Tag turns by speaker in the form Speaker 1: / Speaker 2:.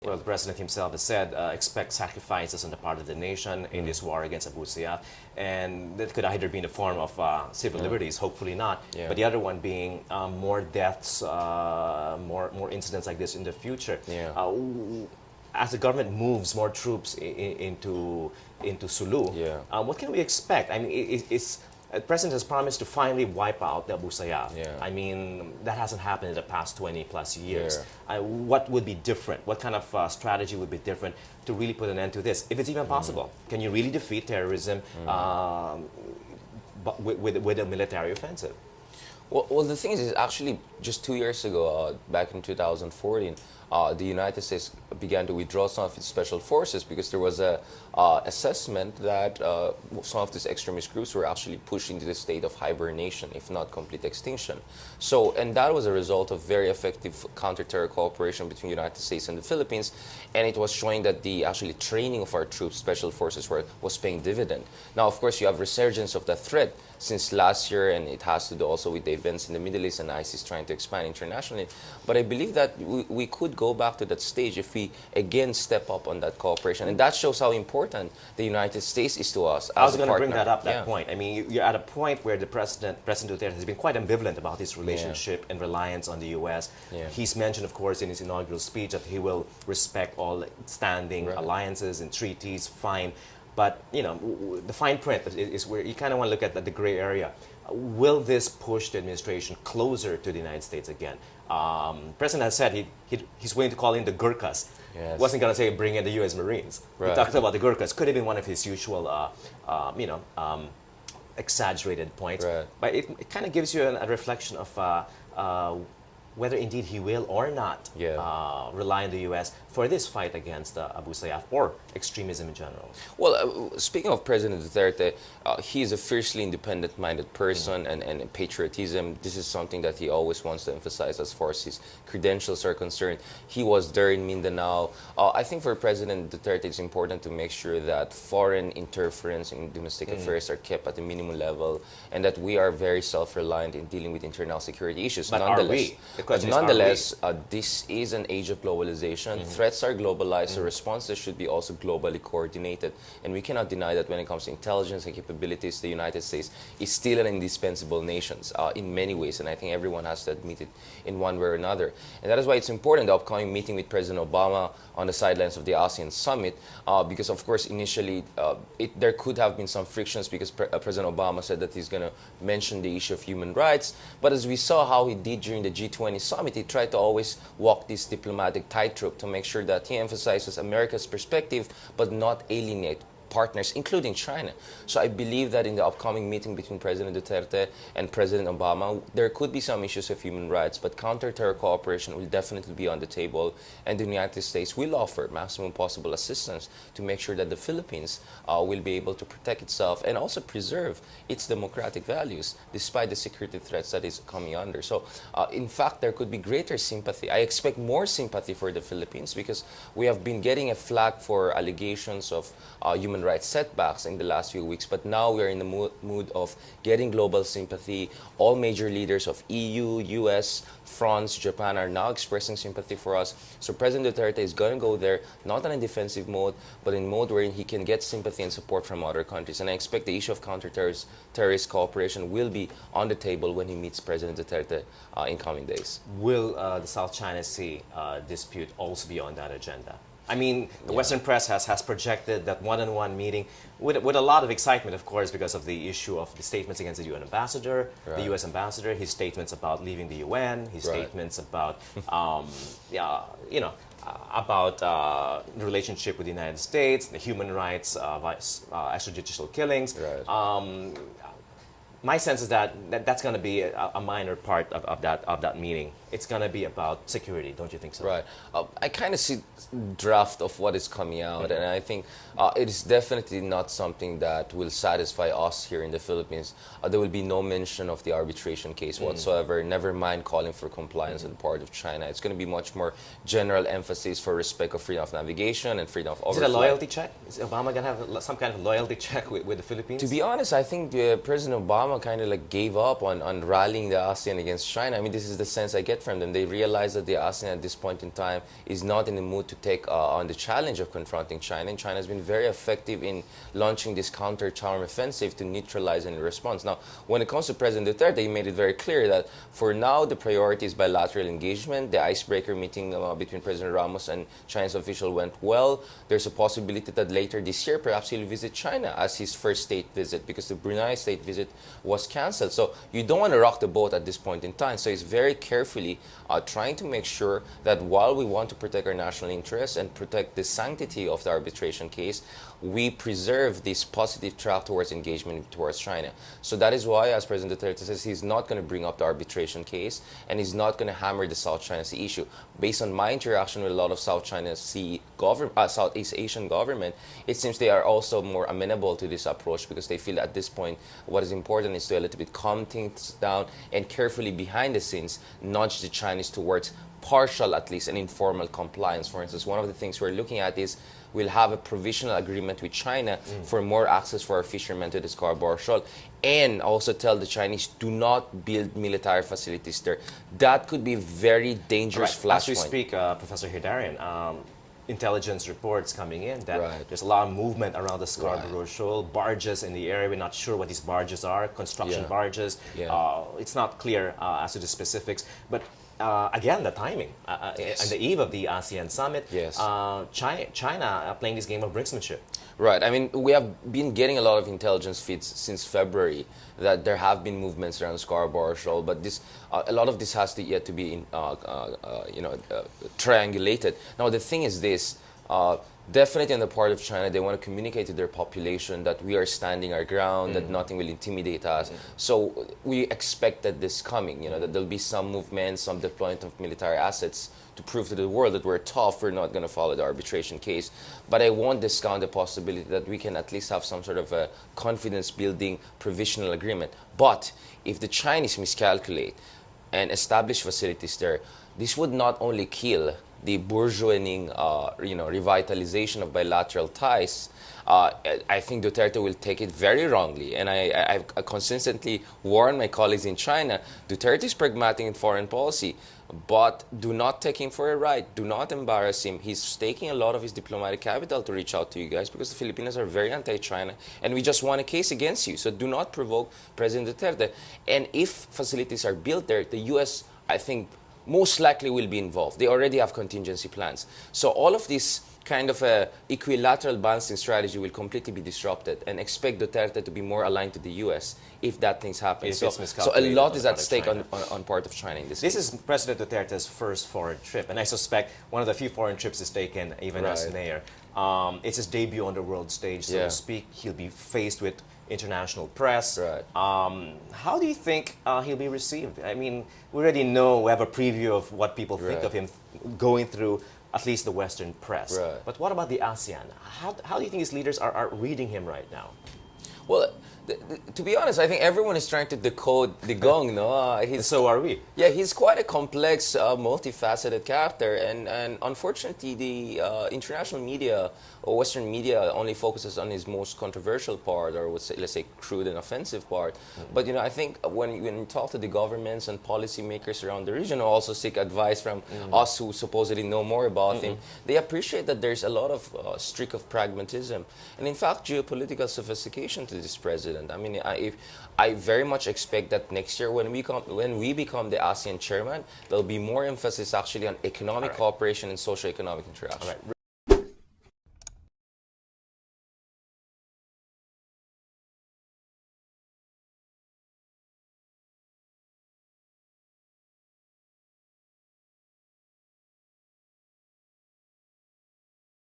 Speaker 1: Well, the president himself has said, expect sacrifices on the part of the nation in this war against Abu Sayyaf, and that could either be in the form of civil liberties, hopefully not, but the other one being more deaths, more incidents like this in the future. As the government moves more troops into Sulu, what can we expect? I mean, the president has promised to finally wipe out the Abu Sayyaf. I mean, that hasn't happened in the past 20 plus years. What would be different? What kind of strategy would be different to really put an end to this, if it's even possible? Can you really defeat terrorism but with a military offensive?
Speaker 2: Well, the thing is actually just 2 years ago, back in 2014, the United States began to withdraw some of its special forces because there was a assessment that some of these extremist groups were actually pushing to the state of hibernation, if not complete extinction. So, and that was a result of very effective counter-terror cooperation between the United States and the Philippines, and it was showing that the actually training of our troops, special forces, was paying dividend. Now, of course, you have resurgence of the threat since last year, and it has to do also with the events in the Middle East and ISIS trying to expand internationally. But I believe that we could go back to that stage if we again step up on that cooperation, and that shows how important the United States is to us as a partner.
Speaker 1: I was going to bring that up, that point. I mean, you're at a point where the President Duterte has been quite ambivalent about his relationship and reliance on the U.S. He's mentioned, of course, in his inaugural speech that he will respect all standing alliances and treaties, fine. But, you know, the fine print is where you kind of want to look at the gray area. Will this push the administration closer to the United States again? President has said he's willing to call in the Gurkhas. Wasn't going to say bring in the U.S. Marines. He talked about the Gurkhas. Could have been one of his usual, exaggerated points. But it kind of gives you a reflection of whether indeed he will or not rely on the U.S. for this fight against Abu Sayyaf or extremism in general.
Speaker 2: Well, speaking of President Duterte, he is a fiercely independent-minded person, and patriotism, this is something that he always wants to emphasize as far as his credentials are concerned. He was there in Mindanao. I think for President Duterte, it's important to make sure that foreign interference in domestic affairs are kept at the minimum level, and that we are very self-reliant in dealing with internal security issues.
Speaker 1: But nonetheless,
Speaker 2: this is an age of globalization. Threats are globalized, so responses should be also globally coordinated. And we cannot deny that when it comes to intelligence and capabilities, the United States is still an indispensable nation in many ways. And I think everyone has to admit it in one way or another. And that is why it's important, the upcoming meeting with President Obama on the sidelines of the ASEAN summit, because, of course, initially there could have been some frictions because President Obama said that he's going to mention the issue of human rights. But as we saw how he did during the G20 summit, he tried to always walk this diplomatic tightrope to make sure that he emphasizes America's perspective but not alienate partners, including China. So I believe that in the upcoming meeting between President Duterte and President Obama, there could be some issues of human rights, but counter-terror cooperation will definitely be on the table, and the United States will offer maximum possible assistance to make sure that the Philippines will be able to protect itself and also preserve its democratic values despite the security threats that is coming under. So in fact, there could be greater sympathy. I expect more sympathy for the Philippines because we have been getting a flag for allegations of human rights setbacks in the last few weeks, but now we are in the mood of getting global sympathy. All major leaders of EU, US, France, Japan are now expressing sympathy for us. So President Duterte is going to go there, not in a defensive mode, but in mode wherein he can get sympathy and support from other countries. And I expect the issue of counter-terrorist cooperation will be on the table when he meets President Duterte in coming days.
Speaker 1: Will the South China Sea dispute also be on that agenda? I mean, the Western press has projected that one-on-one meeting with a lot of excitement, of course, because of the issue of the statements against the UN ambassador, the US ambassador, his statements about leaving the UN, his statements about, about the relationship with the United States, the human rights, extrajudicial killings. My sense is that that's going to be a minor part of that meeting. It's going to be about security, don't you think so?
Speaker 2: Right. I kind of see draft of what is coming out, and I think it is definitely not something that will satisfy us here in the Philippines. There will be no mention of the arbitration case whatsoever, never mind calling for compliance on the part of China. It's going to be much more general emphasis for respect of freedom of navigation and freedom of overflight.
Speaker 1: Is it a loyalty check? Is Obama going to have some kind of loyalty check with the Philippines?
Speaker 2: To be honest, I think President Obama kind of like gave up on rallying the ASEAN against China. I mean, this is the sense I get get from them. They realize that the ASEAN at this point in time is not in the mood to take on the challenge of confronting China, and China has been very effective in launching this counter-charm offensive to neutralize any response. Now, when it comes to President Duterte, he made it very clear that for now the priority is bilateral engagement. The icebreaker meeting between President Ramos and Chinese official went well. There's a possibility that later this year perhaps he'll visit China as his first state visit, because the Brunei state visit was cancelled. So you don't want to rock the boat at this point in time. So he's very carefully trying to make sure that while we want to protect our national interests and protect the sanctity of the arbitration case, we preserve this positive track towards engagement towards China. So that is why, as President Duterte says, he's not going to bring up the arbitration case, and he's not going to hammer the South China Sea issue. Based on my interaction with a lot of South China Sea Southeast Asian government, it seems they are also more amenable to this approach, because they feel at this point what is important is to a little bit calm things down and carefully behind the scenes nudge the Chinese towards partial, at least, and informal compliance. For instance, one of the things we're looking at is we'll have a provisional agreement with China for more access for our fishermen to the Scarborough Shoal, and also tell the Chinese, do not build military facilities there. That could be very dangerous flashpoint.
Speaker 1: As we speak, Professor Heydarian, intelligence reports coming in that there's a lot of movement around the Scarborough Shoal, barges in the area. We're not sure what these barges are, construction barges. It's not clear as to the specifics, but again, the timing. On the eve of the ASEAN summit, China playing this game of brinksmanship.
Speaker 2: Right. I mean, we have been getting a lot of intelligence feeds since February that there have been movements around Scarborough Shoal, but this, a lot of this has yet to be triangulated. Now, the thing is this. Definitely on the part of China, they want to communicate to their population that we are standing our ground, that nothing will intimidate us. So we expected this coming, that there'll be some movement, some deployment of military assets to prove to the world that we're tough, we're not going to follow the arbitration case. But I won't discount the possibility that we can at least have some sort of a confidence-building provisional agreement. But if the Chinese miscalculate and establish facilities there, this would not only kill the bourgeoising, revitalization of bilateral ties. I think Duterte will take it very wrongly. And I consistently warn my colleagues in China, Duterte is pragmatic in foreign policy, but do not take him for a ride. Do not embarrass him. He's taking a lot of his diplomatic capital to reach out to you guys, because the Filipinos are very anti-China, and we just won a case against you. So do not provoke President Duterte. And if facilities are built there, the U.S., I think, most likely will be involved. They already have contingency plans. So all of this kind of a equilateral balancing strategy will completely be disrupted, and expect Duterte to be more aligned to the U.S. if that things happen. So a lot is at stake on part of China in this case.
Speaker 1: This is President Duterte's first foreign trip, and I suspect one of the few foreign trips he's taken, even as mayor. It's his debut on the world stage, so to speak. He'll be faced with international press. How do you think he'll be received? I mean, we already know, we have a preview of what people think of him going through at least the Western press. But what about the ASEAN? How do you think these leaders are reading him right now?
Speaker 2: Well, to be honest, I think everyone is trying to decode the Gong, no?
Speaker 1: So are we.
Speaker 2: Yeah, he's quite a complex, multifaceted character, and unfortunately, the international media or Western media only focuses on his most controversial part, or let's say crude and offensive part. But I think when you talk to the governments and policymakers around the region, who also seek advice from us who supposedly know more about him, they appreciate that there's a lot of streak of pragmatism, and in fact, geopolitical sophistication to this president. I mean, I very much expect that next year, when we become the ASEAN chairman, there'll be more emphasis actually on economic cooperation and socio-economic interaction.